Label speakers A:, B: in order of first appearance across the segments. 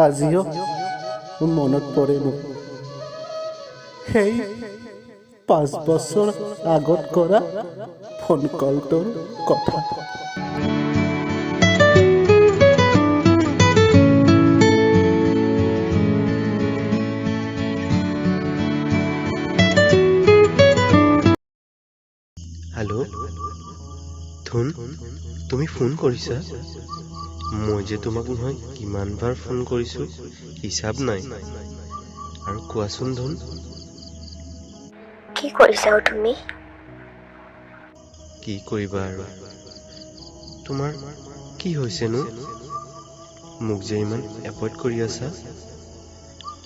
A: আজিও মনত পৰে মোক সেই 5 বছৰ আগত কৰা ফোন কলটোৰ কথা।
B: হেল্ল' ধুন, তুমি ফোন কৰিছা? মই যে তোমাক নহয় কিমানবাৰ ফোন কৰিছো, হিচাপ নাই। আৰু কোৱাচোন ধুন।
C: কি কৰিছা তুমি?
B: কি কৰিবা আৰু, তোমাৰ কি হৈছেনো? মোক যে ইমান এভইড কৰি আছা।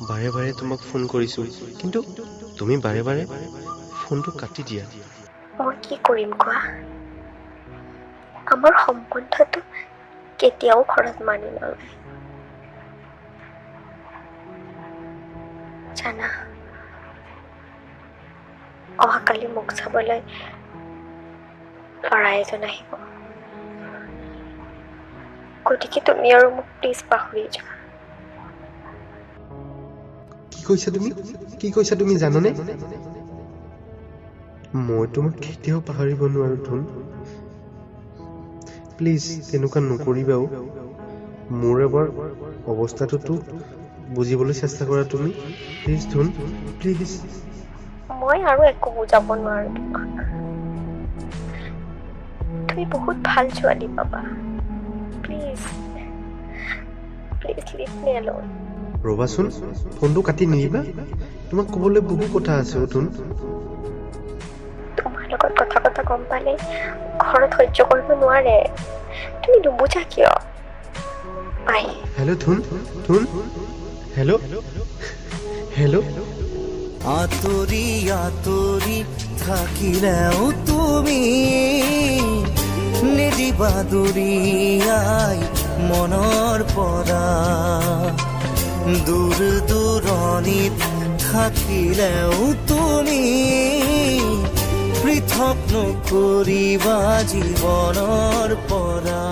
B: বাৰে বাৰে তোমাক ফোন কৰিছো, কিন্তু তুমি বাৰে বাৰে ফোনটো কাটি দিয়া।
C: মই কি কৰিম কোৱা? আমাৰ সম্বন্ধটো কেতিয়াও ঘৰত মানি নলয় জানা। অহাকালি মোক চাবলৈ ল'ৰা এজন আহিব, গতিকে তুমি আৰু মোক প্লিজ পাহৰি যোৱা।
B: কি কৈছা তুমি জানানে? মই তোমাক কেতিয়াও পাহৰিব নোৱাৰো ধুন। প্লিজ তেনেকুৱা নকৰিবাও। মোৰ এবাৰ অৱস্থাটোতো বুজিবলৈ চেষ্টা কৰা তুমি। প্লিজ ধুন, প্লিজ।
C: মই আৰু একো বুজাব নোৱাৰো তোমাক। তুমি বহুত ভাল ছোৱালী পাবা। Please please leave me alone.
B: ৰবাচোন, ফোনটো কাটি নিদিবা। তোমাক ক'বলৈ বহু কথা আছে ধুন।
C: তোমাৰ লগত কথা গম পালে ঘৰত সহ্য কৰিব নোৱাৰে। তুমি নুবুজা কিয়? বাই।
B: হেল্ল' ধুন, হেল্ল'।
D: আঁতৰি আঁতৰি থাকিলেও তুমি নিদিবা দূৰিয়াই মনৰ পৰা। দূৰ দূৰণিত থাকিলেও তুমি পৃথক নকৰিবা জীৱনৰ পৰা।